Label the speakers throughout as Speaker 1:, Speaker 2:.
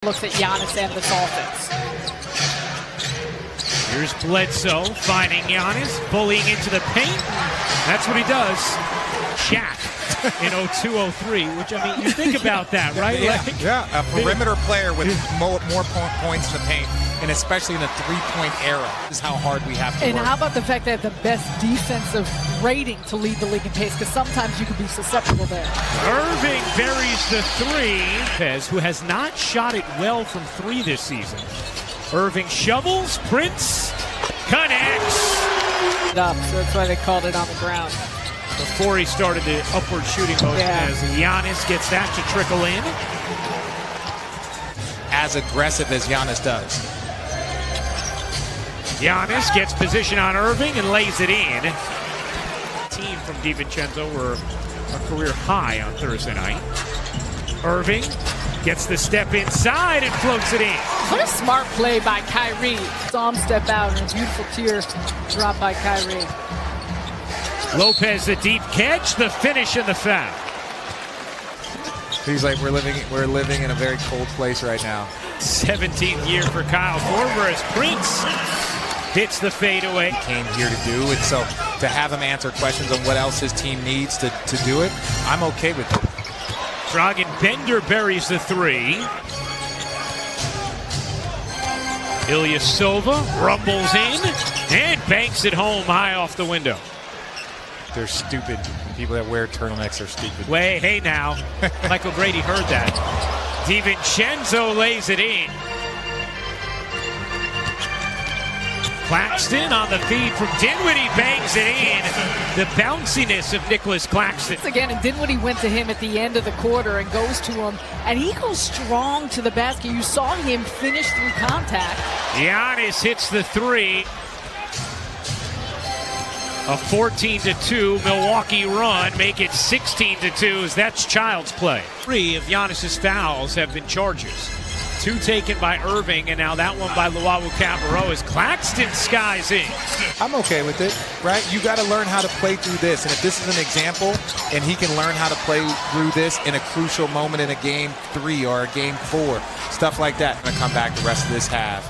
Speaker 1: Looks at Giannis and this offense.
Speaker 2: Here's Bledsoe finding Giannis, bullying into the paint. That's what he does. Shaq in 02-03, which, I mean, you think about that, right?
Speaker 3: Yeah, a perimeter player with more points in the paint, and especially in the three-point era. This is how hard we have to
Speaker 1: And
Speaker 3: work.
Speaker 1: how about the fact that the best defensive rating to lead the league in pace, because sometimes you can be susceptible there.
Speaker 2: Irving buries the three. Pez, who has not shot it well from three this season. Irving shovels, Prince connects.
Speaker 1: Up, so that's why they called it on the ground.
Speaker 2: Before he started the upward shooting motion, as Giannis gets that to trickle in.
Speaker 3: As aggressive as Giannis does.
Speaker 2: Giannis gets position on Irving and lays it in. Team from DiVincenzo were a career high on Thursday night. Irving gets the step inside and floats it in.
Speaker 1: What a smart play by Kyrie. Saw him step out and a beautiful tear dropped by Kyrie.
Speaker 2: Lopez, the deep catch, the finish and the foul.
Speaker 3: He's like, we're living in a very cold place right now.
Speaker 2: 17th year for Kyle Korver as Prince hits the fadeaway.
Speaker 3: Came here to do, and so to have him answer questions on what else his team needs to do it, I'm okay with it.
Speaker 2: Dragan Bender buries the three. Ilyasova rumbles in and banks it home high off the window.
Speaker 3: They're stupid. People that wear turtlenecks are stupid.
Speaker 2: Wait, hey now. Michael Grady heard that. DiVincenzo lays it in. Claxton on the feed from Dinwiddie bangs it in. The bounciness of Nicholas Claxton.
Speaker 1: Again, and Dinwiddie went to him at the end of the quarter and goes to him, and he goes strong to the basket. You saw him finish through contact.
Speaker 2: Giannis hits the three. A 14-2 Milwaukee run, make it 16-2 as that's child's play. 3 of Giannis's fouls have been charges. 2 taken by Irving, and now that one by Luwawu-Cabarrot as Claxton skies in.
Speaker 3: I'm okay with it, right? You got to learn how to play through this, and if this is an example, and he can learn how to play through this in a crucial moment in a game 3 or a game 4, stuff like that. I'm going to come back the rest of this half.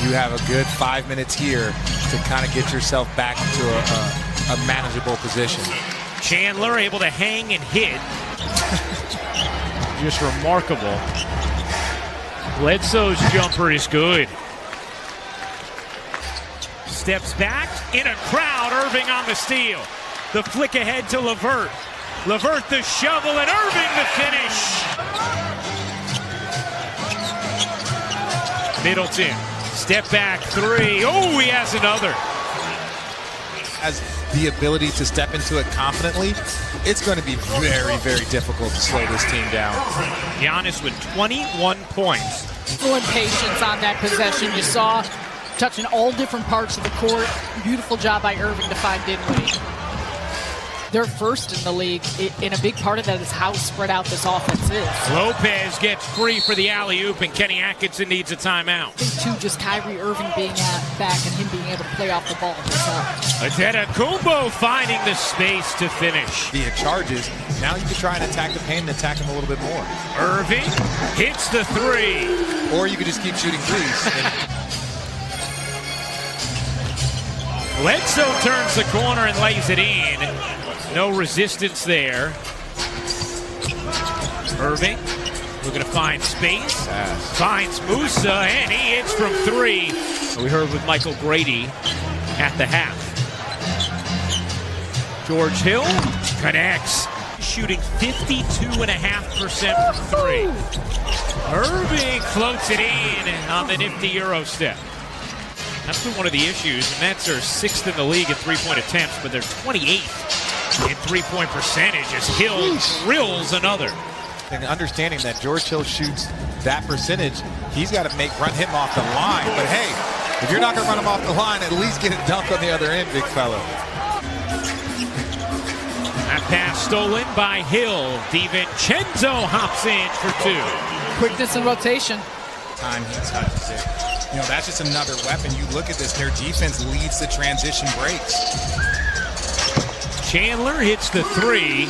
Speaker 3: You have a good 5 minutes here to kind of get yourself back into a manageable position.
Speaker 2: Chandler able to hang and hit. Just remarkable. Bledsoe's jumper is good. Steps back in a crowd. Irving on the steal. The flick ahead to LeVert. LeVert the shovel and Irving the finish. Middleton. Step back three. Oh, he has another.
Speaker 3: Has the ability to step into it confidently, it's going to be very, very difficult to slow this team down.
Speaker 2: Giannis with 21 points.
Speaker 1: Full impatience on that possession. You saw touching all different parts of the court. Beautiful job by Irving to find Dinwiddie. They're first in the league, and a big part of that is how spread out this offense is.
Speaker 2: Lopez gets free for the alley-oop, and Kenny Atkinson needs a timeout.
Speaker 1: I think, too, just Kyrie Irving being back and him being able to play off the ball himself.
Speaker 2: Antetokounmpo finding the space to finish.
Speaker 3: Via charges, now you can try and attack the paint and attack him a little bit more.
Speaker 2: Irving hits the three.
Speaker 3: Or you could just keep shooting threes.
Speaker 2: Bledsoe turns the corner and lays it in. No resistance there. Irving looking to find space. Finds Musa, and he hits from three. We heard with Michael Grady at the half. George Hill connects. Shooting 52.5% from three. Irving floats it in on the nifty Euro step. That's been one of the issues. The Nets are 6th in the league in three-point attempts, but they're 28th in three-point percentage as Hill drills another.
Speaker 3: And understanding that George Hill shoots that percentage, he's got to run him off the line. But hey, if you're not going to run him off the line, at least get it dunked on the other end, big fella.
Speaker 2: That pass stolen by Hill. DiVincenzo hops in for 2.
Speaker 1: Quickness and rotation.
Speaker 3: Time he touches it. You know, that's just another weapon. You look at this, their defense leads the transition breaks.
Speaker 2: Chandler hits the three.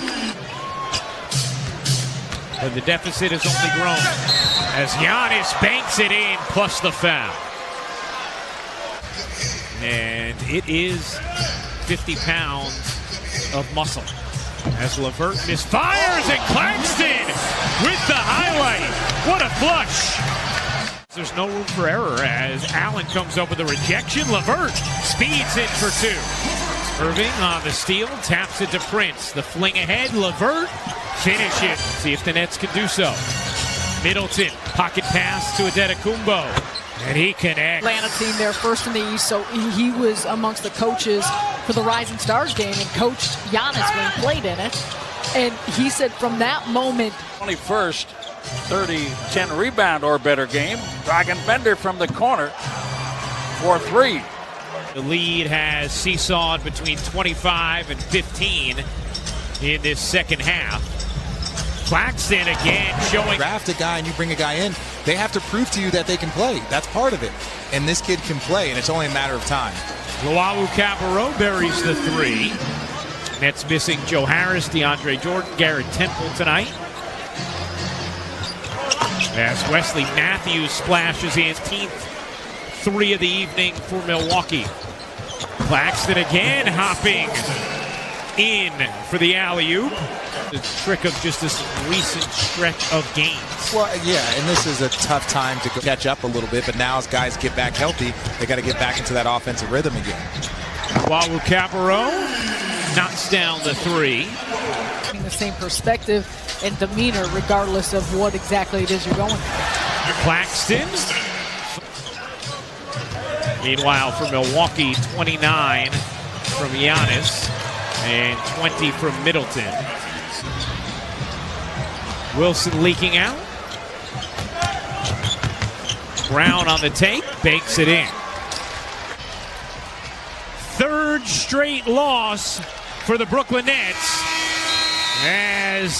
Speaker 2: But the deficit has only grown. as Giannis banks it in, plus the foul. And it is 50 pounds of muscle. As LeVert misfires and Claxton with the highlight. What a flush. There's no room for error as Allen comes up with a rejection. LeVert speeds in for two. Irving on the steal, taps it to Prince. The fling ahead, LeVert, finish it. See if the Nets can do so. Middleton, pocket pass to Adetokounmpo, and he connects.
Speaker 1: Atlanta team there first in the East, so he was amongst the coaches for the Rising Stars game and coached Giannis when he played in it. And he said from that moment,
Speaker 4: 21st, 30, 10 rebound or better game. Dragon Bender from the corner for three.
Speaker 2: The lead has seesawed between 25 and 15 in this second half. Claxton again showing.
Speaker 3: Draft a guy and you bring a guy in, they have to prove to you that they can play. That's part of it. And this kid can play, and it's only a matter of time.
Speaker 2: Luau Cabarro buries the three. Nets missing Joe Harris, DeAndre Jordan, Garrett Temple tonight. As Wesley Matthews splashes his 10th three of the evening for Milwaukee. Claxton again hopping in for the alley-oop. The trick of just this recent stretch of games.
Speaker 3: Well, yeah, and this is a tough time to catch up a little bit, but now as guys get back healthy, they got to get back into that offensive rhythm again.
Speaker 2: Wawu Cabarro knocks down the three.
Speaker 1: the same perspective and demeanor regardless of what exactly it is you're going for.
Speaker 2: Claxton. Meanwhile, for Milwaukee, 29 from Giannis and 20 from Middleton. Wilson leaking out. Brown on the take, bakes it in. Third straight loss for the Brooklyn Nets as